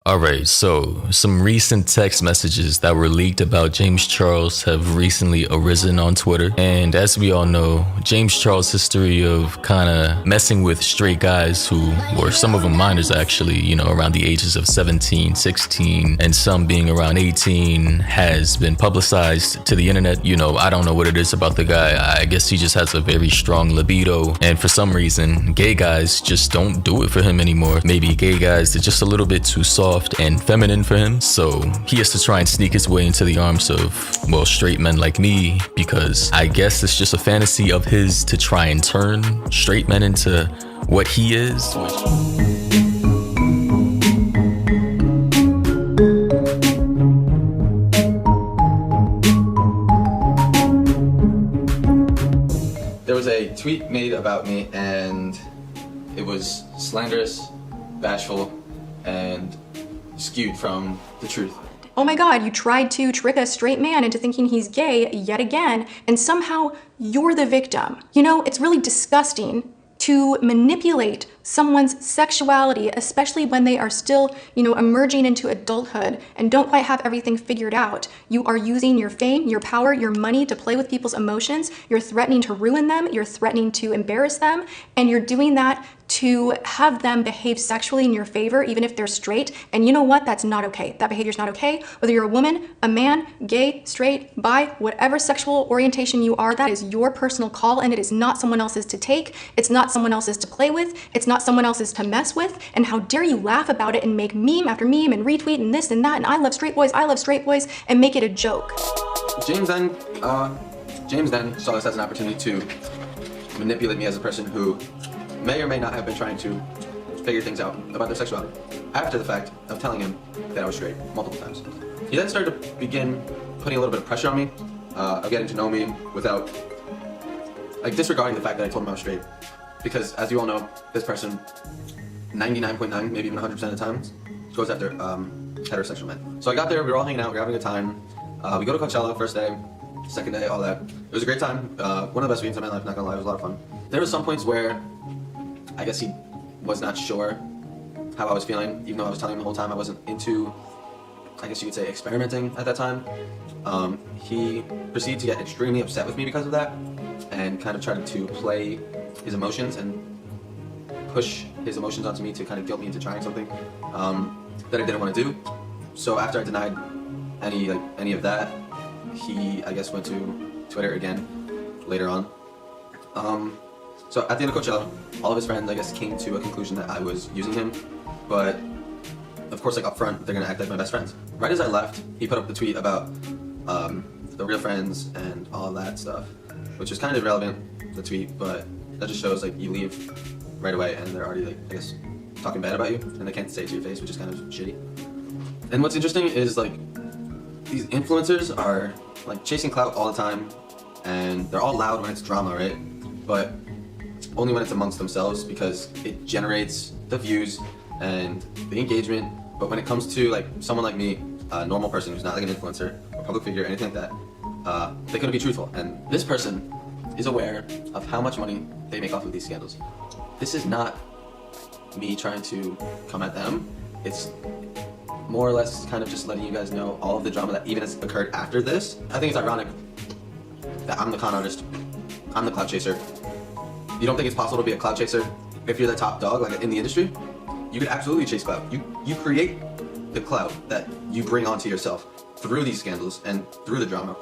Alright, so some recent text messages that were leaked about James Charles have recently arisen on Twitter. And as we all know, James Charles' history of kinda messing with straight guys who were some of them minors actually, around the ages of 17, 16, and some being around 18 has been publicized to the internet. I don't know what it is about the guy. I guess he just has a very strong libido. And for some reason, gay guys just don't do it for him anymore. Maybe gay guys, they're just a little bit too soft and feminine for him, so he has to try and sneak his way into the arms of, well, straight men like me, because I guess it's just a fantasy of his to try and turn straight men into what he is. There was a tweet made about me and it was slanderous, bashful, and skewed from the truth. Oh my God, you tried to trick a straight man into thinking he's gay yet again, and somehow you're the victim. It's really disgusting to manipulate someone's sexuality, especially when they are still, emerging into adulthood and don't quite have everything figured out. You are using your fame, your power, your money to play with people's emotions. You're threatening to ruin them. You're threatening to embarrass them. And you're doing that to have them behave sexually in your favor, even if they're straight. And you know what? That's not okay. That behavior's not okay. Whether you're a woman, a man, gay, straight, bi, whatever sexual orientation you are, that is your personal call, and it is not someone else's to take. It's not someone else's to play with. It's not someone else's to mess with. And how dare you laugh about it and make meme after meme and retweet and this and that and I love straight boys and make it a joke. James then saw this as an opportunity to manipulate me as a person who may or may not have been trying to figure things out about their sexuality after the fact of telling him that I was straight multiple times. He then started to begin putting a little bit of pressure on me, of getting to know me without disregarding the fact that I told him I was straight. Because as you all know, this person 99.9, maybe even 100% of the time goes after heterosexual men. So I got there, we were all hanging out, we were having a good time. We go to Coachella first day, second day, all that. It was a great time. One of the best weekends of my life, not gonna lie, it was a lot of fun. There were some points where I guess he was not sure how I was feeling, even though I was telling him the whole time I wasn't into, I guess you could say, experimenting at that time. He proceeded to get extremely upset with me because of that, and kind of tried to play his emotions and push his emotions onto me to kind of guilt me into trying something that I didn't want to do. So after I denied any of that, he, I guess, went to Twitter again later on. So at the end of Coachella, all of his friends, I guess, came to a conclusion that I was using him, but of course, up front, they're gonna act like my best friends. Right as I left, he put up the tweet about the real friends and all of that stuff, which is kind of irrelevant, the tweet, but that just shows you leave right away and they're already I guess talking bad about you, and they can't say it to your face, which is kind of shitty. And what's interesting is these influencers are chasing clout all the time, and they're all loud when it's drama, right? But only when it's amongst themselves, because it generates the views and the engagement. But when it comes to someone like me, a normal person who's not an influencer or public figure or anything like that, they couldn't be truthful. And this person is aware of how much money they make off of these scandals. This is not me trying to come at them. It's more or less kind of just letting you guys know all of the drama that even has occurred after this. I think it's ironic that I'm the con artist, I'm the clout chaser. You don't think it's possible to be a clout chaser if you're the top dog in the industry? You could absolutely chase clout. You create the clout that you bring onto yourself through these scandals and through the drama.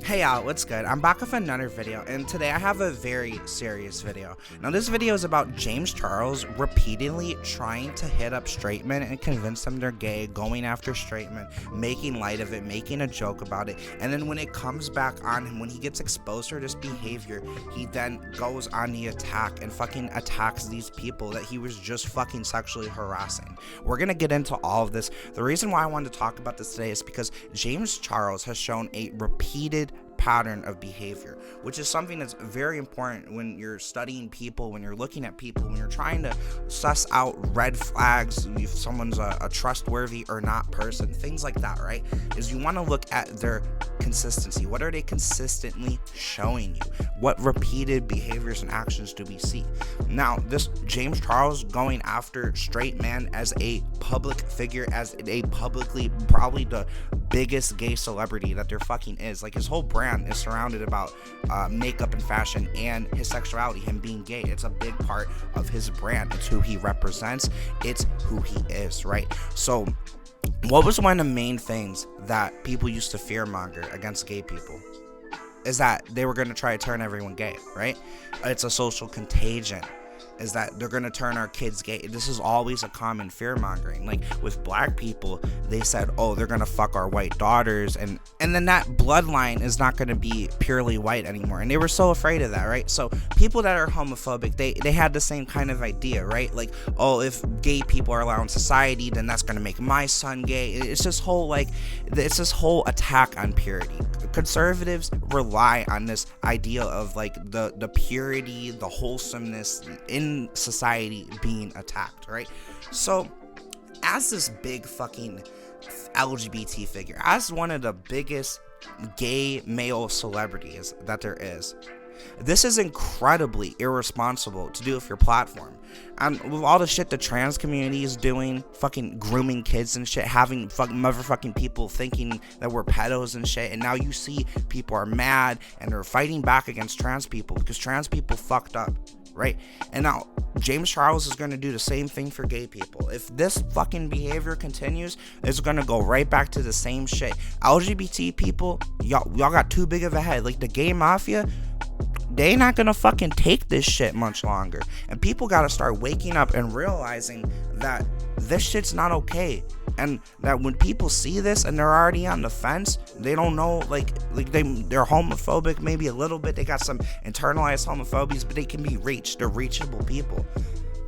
Hey y'all, what's good? I'm back with another video, and today I have a very serious video. Now this video is about James Charles repeatedly trying to hit up straight men and convince them they're gay, going after straight men, making light of it, making a joke about it, and then when it comes back on him, when he gets exposed for this behavior, he then goes on the attack and fucking attacks these people that he was just fucking sexually harassing. We're gonna get into all of this. The reason why I wanted to talk about this today is because James Charles has shown a repeated pattern of behavior, which is something that's very important when you're studying people, when you're looking at people, when you're trying to suss out red flags, if someone's a trustworthy or not person, things like that, right? Is you want to look at their consistency. What are they consistently showing you? What repeated behaviors and actions do we see? Now, this James Charles going after straight man as a public figure, as a publicly, probably the biggest gay celebrity that there fucking is. Like, his whole brand is surrounded about makeup and fashion and his sexuality, him being gay. It's a big part of his brand. It's who he represents. It's who he is, right? So what was one of the main things that people used to fearmonger against gay people? Is that they were going to try to turn everyone gay, right? It's a social contagion. Is that they're gonna turn our kids gay. This is always a common fear mongering. Like with black people, they said, oh, they're gonna fuck our white daughters, and then that bloodline is not gonna be purely white anymore. And they were so afraid of that, right? So people that are homophobic, they had the same kind of idea, right? Like, oh, if gay people are allowed in society, then that's gonna make my son gay. It's this whole attack on purity. Conservatives rely on this idea of like the purity, the wholesomeness in society being attacked, right? So as this big fucking LGBT figure, as one of the biggest gay male celebrities that there is, this is incredibly irresponsible to do with your platform. And with all the shit the trans community is doing, fucking grooming kids and shit, having fucking motherfucking people thinking that we're pedos and shit, and now you see people are mad and they're fighting back against trans people because trans people fucked up, right? And now James Charles is going to do the same thing for gay people. If this fucking behavior continues, it's going to go right back to the same shit. LGBT people, y'all got too big of a head. Like the gay mafia, they ain't not gonna fucking take this shit much longer. And people gotta start waking up and realizing that this shit's not okay. And that when people see this and they're already on the fence, they don't know, like they're homophobic maybe a little bit, they got some internalized homophobias, but they can be reached. They're reachable people.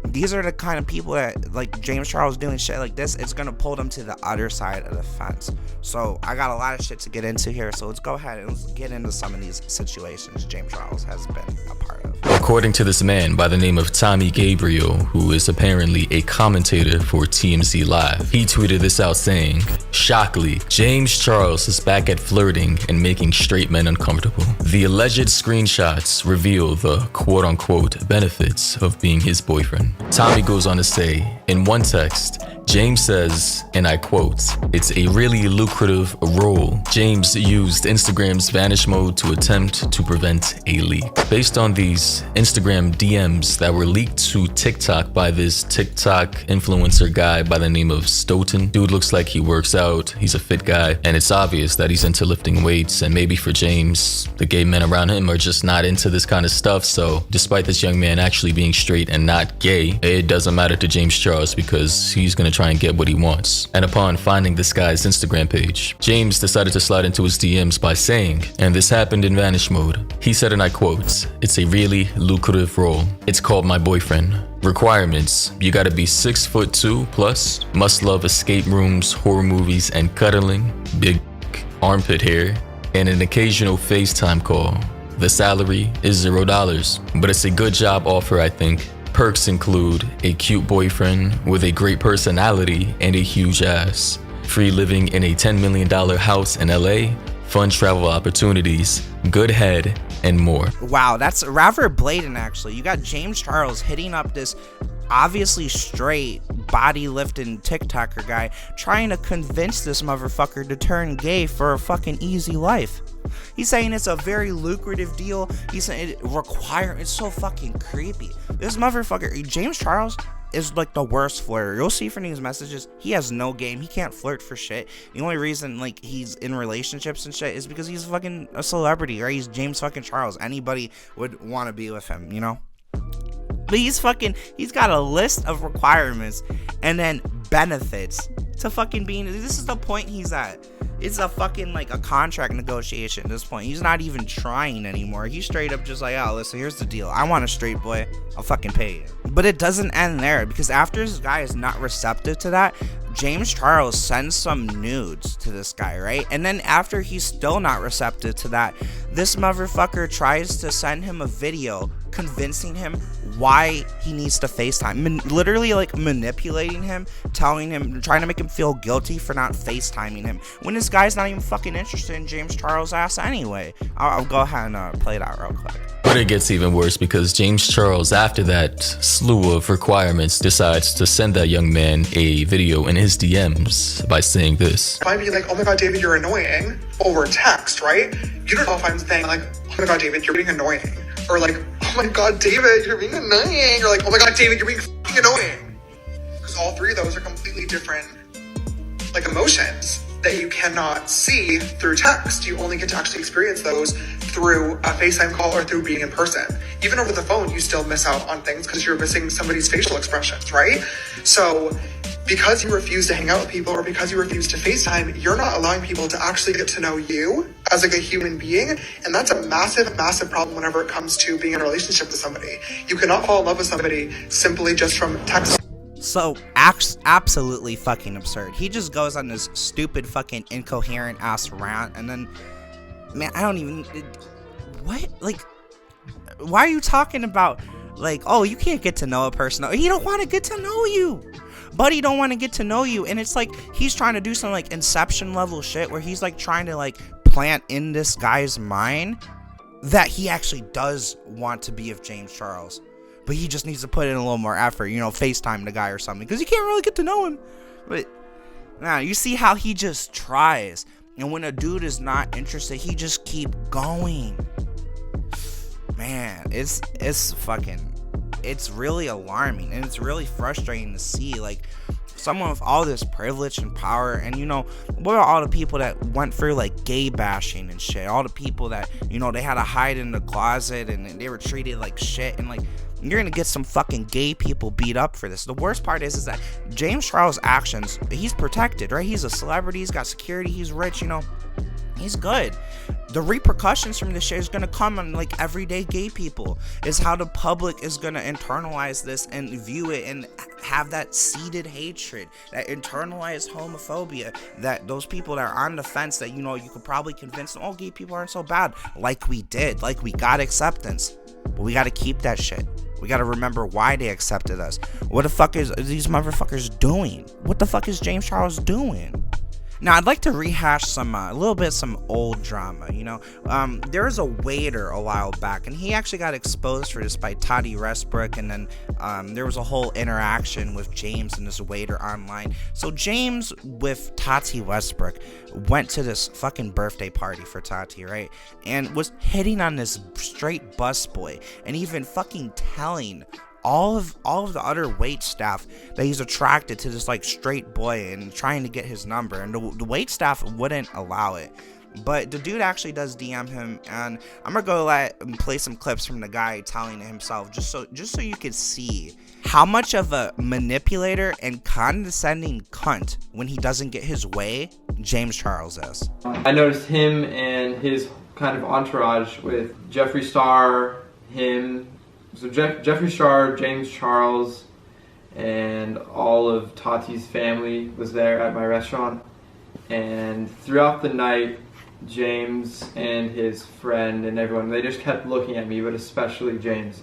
These are the kind of people that, like James Charles doing shit like this, it's gonna pull them to the other side of the fence. So I got a lot of shit to get into here, so let's go ahead and let's get into some of these situations James Charles has been a part of. According to this man by the name of Tommy Gabriel, who is apparently a commentator for TMZ Live, he tweeted this out saying, "Shockingly, James Charles is back at flirting and making straight men uncomfortable. The alleged screenshots reveal the quote-unquote benefits of being his boyfriend." Tommy goes on to say, in one text, James says, and I quote, "It's a really lucrative role." James used Instagram's vanish mode to attempt to prevent a leak. Based on these Instagram DMs that were leaked to TikTok by this TikTok influencer guy by the name of Stoughton. Dude looks like he works out, he's a fit guy, and it's obvious that he's into lifting weights, and maybe for James, the gay men around him are just not into this kind of stuff, so despite this young man actually being straight and not gay, it doesn't matter to James Charles because he's gonna try and get what he wants. And upon finding this guy's Instagram page, James decided to slide into his DMs by saying, and this happened in vanish mode, he said, and I quote, "It's a really lucrative role. It's called my boyfriend. Requirements: you gotta be 6'2" plus, must love escape rooms, horror movies, and cuddling, big armpit hair, and an occasional FaceTime call. The salary is $0, but it's a good job offer, I think. Perks include a cute boyfriend with a great personality and a huge ass, free living in a $10 million house in LA, fun travel opportunities, good head, and more." Wow, that's rather blatant actually. You got James Charles hitting up this obviously straight body lifting TikToker guy trying to convince this motherfucker to turn gay for a fucking easy life. He's saying it's a very lucrative deal. He's saying it's so fucking creepy. This motherfucker, James Charles, is like the worst flirter. You'll see from these messages, he has no game. He can't flirt for shit. The only reason like he's in relationships and shit is because he's fucking a celebrity, right? He's James fucking Charles. Anybody would want to be with him, you know? But he's got a list of requirements and then benefits to fucking being, this is the point he's at. It's a fucking like a contract negotiation at this point. He's not even trying anymore. He's straight up just like, oh, listen, here's the deal. I want a straight boy. I'll fucking pay you. But it doesn't end there, because after this guy is not receptive to that, James Charles sends some nudes to this guy, right? And then after he's still not receptive to that, this motherfucker tries to send him a video convincing him why he needs to FaceTime. Literally like manipulating him, telling him, trying to make him feel guilty for not FaceTiming him, when this guy's not even fucking interested in James Charles' ass anyway. I'll go ahead and play it out real quick. But it gets even worse because James Charles, after that slew of requirements, decides to send that young man a video in his DMs by saying this. If I be like, oh my god, David, you're annoying, over text, right? You don't know if I'm saying like, oh my god, David, you're being annoying. Or like, oh my god, David, you're being annoying. Or like, oh my god, David, you're being f***ing annoying. Because all three of those are completely different, like, emotions that you cannot see through text. You only get to actually experience those through a FaceTime call or through being in person. Even over the phone, you still miss out on things because you're missing somebody's facial expressions, right? So because you refuse to hang out with people or because you refuse to FaceTime, you're not allowing people to actually get to know you as like a human being. And that's a massive, massive problem whenever it comes to being in a relationship with somebody. You cannot fall in love with somebody simply just from text. So, absolutely fucking absurd. He just goes on this stupid fucking incoherent ass rant, and then, man, I don't even, what? Like, why are you talking about, like, oh, you can't get to know a person. He don't want to get to know you. Buddy don't want to get to know you, and it's like, he's trying to do some, like, Inception level shit, where he's, like, trying to, like, plant in this guy's mind that he actually does want to be with James Charles. But he just needs to put in a little more effort, you know, FaceTime the guy or something, because you can't really get to know him. But now you see how he just tries, and when a dude is not interested, he just keep going. Man, it's really alarming, and it's really frustrating to see, like, someone with all this privilege and power. And, you know, what are all the people that went through, like, gay bashing and shit? All the people that, you know, they had to hide in the closet and they were treated like shit, and, like, you're gonna get some fucking gay people beat up for this. The worst part is that James Charles' actions, he's protected, right? He's a celebrity, he's got security, he's rich, you know, he's good. The repercussions from this shit is gonna come on, like, everyday gay people. Is how the public is gonna internalize this and view it and have that seeded hatred, that internalized homophobia, that those people that are on the fence, that, you know, you could probably convince them, oh, gay people aren't so bad, like we did, like we got acceptance. But we gotta keep that shit. We gotta remember why they accepted us. What the fuck is these motherfuckers doing? What the fuck is James Charles doing? Now, I'd like to rehash some old drama, you know. There was a waiter a while back, and he actually got exposed for this by Tati Westbrook, and then there was a whole interaction with James and this waiter online. So James, with Tati Westbrook, went to this fucking birthday party for Tati, right? And was hitting on this straight busboy, and even fucking telling all of the other wait staff that he's attracted to this, like, straight boy, and trying to get his number, and the wait staff wouldn't allow it. But the dude actually does DM him, and I'm gonna go play some clips from the guy telling it himself, just so you can see how much of a manipulator and condescending cunt when he doesn't get his way James Charles is. I noticed him and his kind of entourage with Jeffree Star, him. So Jeffree Star, James Charles, and all of Tati's family was there at my restaurant. And throughout the night, James and his friend and everyone, they just kept looking at me, but especially James.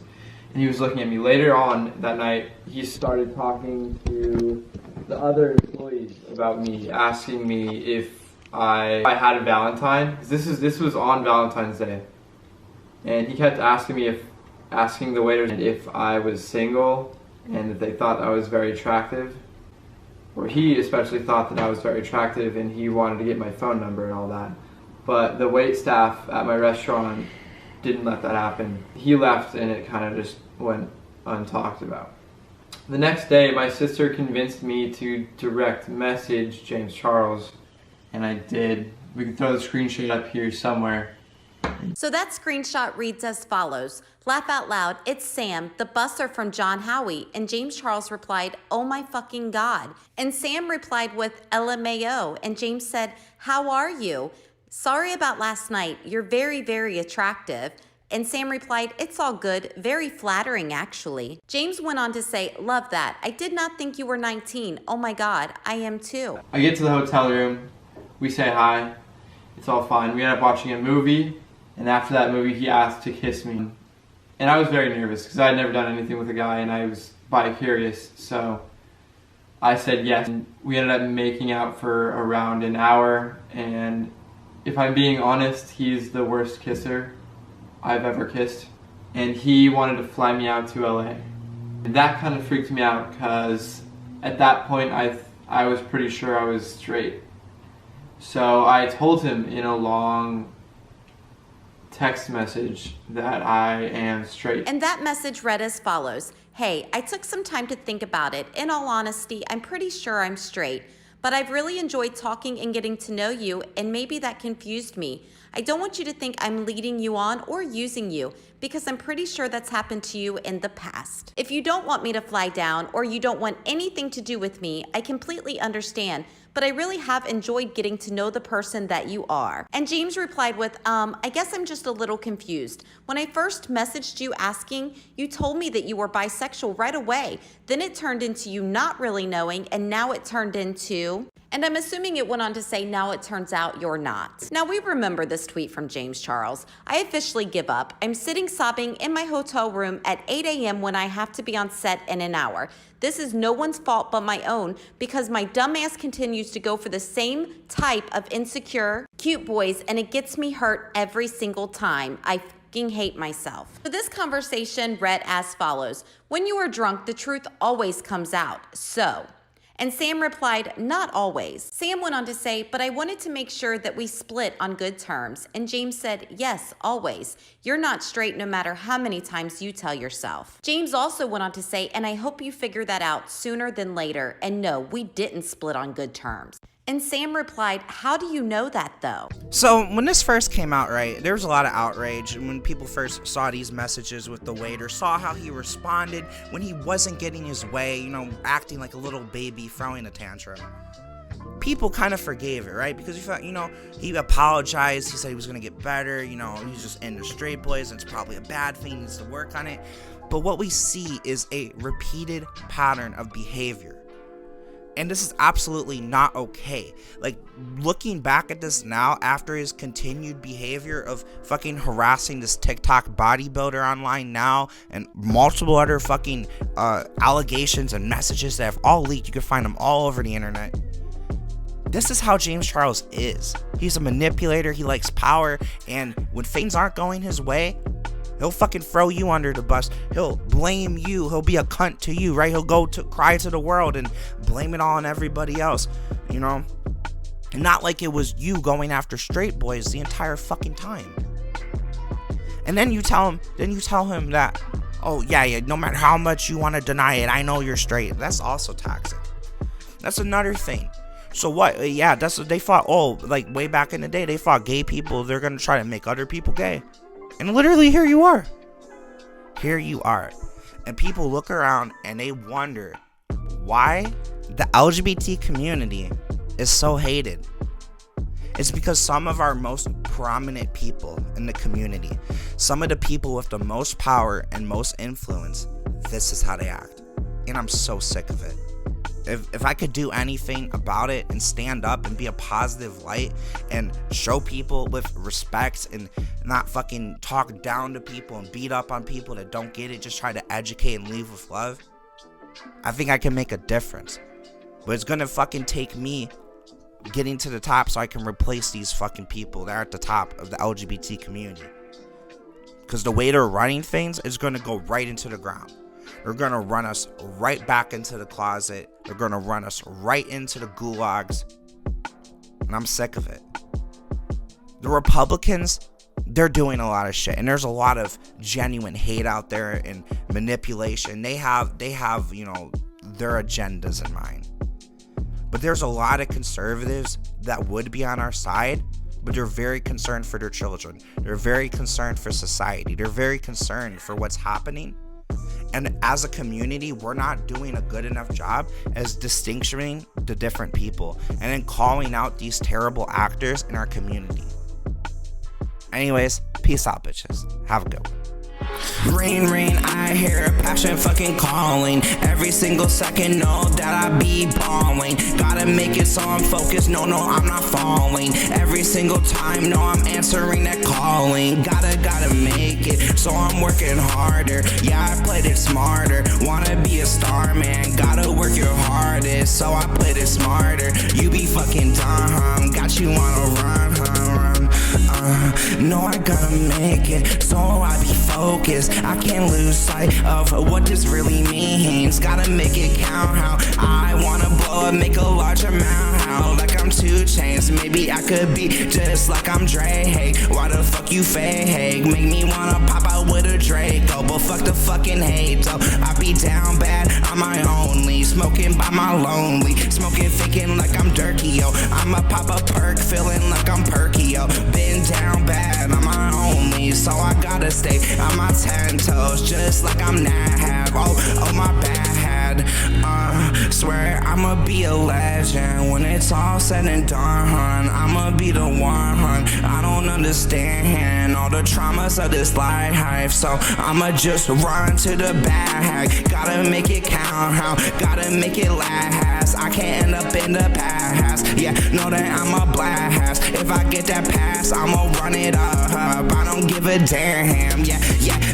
And he was looking at me. Later on that night, he started talking to the other employees about me, asking me if I had a Valentine. 'Cause this was on Valentine's Day. And he kept asking the waiters if I was single, and that they thought I was very attractive. Or he especially thought that I was very attractive, and he wanted to get my phone number and all that. But the wait staff at my restaurant didn't let that happen. He left, and it kind of just went untalked about. The next day, my sister convinced me to direct message James Charles, and I did. We can throw the screenshot up here somewhere. So that screenshot reads as follows. Laugh out loud, it's Sam, the busser from John Howie. And James Charles replied, oh my fucking God. And Sam replied with lmao. And James said, how are you? Sorry about last night. You're very, very attractive. And Sam replied, "It's all good. Very flattering, actually." James went on to say, "Love that. I did not think you were 19. Oh my God, I am too." I get to the hotel room, we say hi, it's all fine. We end up watching a movie, and after that movie he asked to kiss me. And I was very nervous because I had never done anything with a guy and I was bi-curious, so I said yes. And we ended up making out for around an hour, and if I'm being honest, he's the worst kisser I've ever kissed. And he wanted to fly me out to LA. And that kind of freaked me out because at that point I was pretty sure I was straight. So I told him in a long text message that I am straight. And that message read as follows: "Hey, I took some time to think about it. In all honesty, I'm pretty sure I'm straight, but I've really enjoyed talking and getting to know you, and maybe that confused me. I don't want you to think I'm leading you on or using you, because I'm pretty sure that's happened to you in the past. If you don't want me to fly down or you don't want anything to do with me, I completely understand, but I really have enjoyed getting to know the person that you are." And James replied with, "I guess I'm just a little confused. When I first messaged you asking, you told me that you were bisexual right away. Then it turned into you not really knowing, and now it turned into..." And I'm assuming it went on to say, "Now it turns out you're not." Now we remember this tweet from James Charles. "I officially give up. I'm sitting sobbing in my hotel room at 8 a.m. when I have to be on set in an hour. This is no one's fault but my own, because my dumbass continues to go for the same type of insecure, cute boys, and it gets me hurt every single time. I fucking hate myself." So this conversation read as follows: "When you are drunk, the truth always comes out. So..." And Sam replied, "Not always." Sam went on to say, "But I wanted to make sure that we split on good terms." And James said, "Yes, always. You're not straight no matter how many times you tell yourself." James also went on to say, "And I hope you figure that out sooner than later. And no, we didn't split on good terms." And Sam replied, "How do you know that though?" So when this first came out, right, there was a lot of outrage. And when people first saw these messages with the waiter, saw how he responded when he wasn't getting his way, you know, acting like a little baby, throwing a tantrum, people kind of forgave it, right? Because he felt, you know, he apologized. He said he was going to get better. You know, he's just into straight boys, and it's probably a bad thing. He needs to work on it. But what we see is a repeated pattern of behavior. And this is absolutely not okay. Like, looking back at this now, after his continued behavior of fucking harassing this TikTok bodybuilder online now, and multiple other fucking allegations and messages that have all leaked, you can find them all over the internet. This is how James Charles is. He's a manipulator, he likes power, and when things aren't going his way, he'll fucking throw you under the bus. He'll blame you. He'll be a cunt to you, right? He'll go to cry to the world and blame it all on everybody else, you know? Not like it was you going after straight boys the entire fucking time. And then you tell him that, oh yeah, no matter how much you want to deny it, I know you're straight. That's also toxic. That's another thing. So what? Yeah, that's what they thought. Oh, like way back in the day, they thought gay people, they're gonna try to make other people gay. And literally, here you are. Here you are. And people look around and they wonder why the LGBT community is so hated. It's because some of our most prominent people in the community, some of the people with the most power and most influence, this is how they act. And I'm so sick of it. If I could do anything about it and stand up and be a positive light and show people with respect and not fucking talk down to people and beat up on people that don't get it, just try to educate and leave with love, I think I can make a difference. But it's gonna fucking take me getting to the top so I can replace these fucking people that are at the top of the LGBT community. Because the way they're running things is gonna go right into the ground. They're going to run us right back into the closet. They're going to run us right into the gulags. And I'm sick of it. The Republicans, they're doing a lot of shit. And there's a lot of genuine hate out there and manipulation. They have, you know, their agendas in mind. But there's a lot of conservatives that would be on our side, but they're very concerned for their children. They're very concerned for society. They're very concerned for what's happening. And as a community, we're not doing a good enough job as distinguishing the different people and then calling out these terrible actors in our community. Anyways, Peace out, bitches. Have a good one. Ring, ring, I hear a passion fucking calling. Every single second, know that I be balling. Gotta make it so I'm focused, no, I'm not falling. Every single time, no, I'm answering that calling. Gotta make it, so I'm working harder. Yeah, I played it smarter. Wanna be a star, man, gotta work your hardest. So I played it smarter. You be fucking dumb, got you on a run. No, I gotta make it, so I be focused. I can't lose sight of what this really means. Gotta make it count how I wanna blow up, make a large amount. How like I'm 2 Chainz, maybe I could be just like I'm Dre. Hey, why the fuck you fake? Make me wanna pop out with a Draco, but fuck the fucking hate. So I be down bad on my only, smoking by my lonely, smoking thinking like I'm Durkee, yo. I'ma pop a perk, feeling like I'm perky, yo. Been down bad on my only, so I gotta stay on my 10 toes, just like I'm Nab. Oh my bad. Swear I'ma be a legend when it's all said and done, hun. I'ma be the one, hun. I don't understand all the traumas of this life, so I'ma just run to the bag. Gotta make it count, how gotta make it last. I can't end up in the past. Yeah, know that I'm a blast. If I get that pass, I'ma run it up. I don't give a damn. Yeah,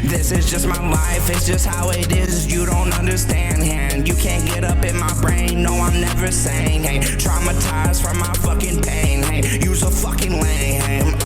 this is just my life. It's just how it is. You don't understand, and you can't get up in my brain. No, I'm never saying, hey, traumatized from my fucking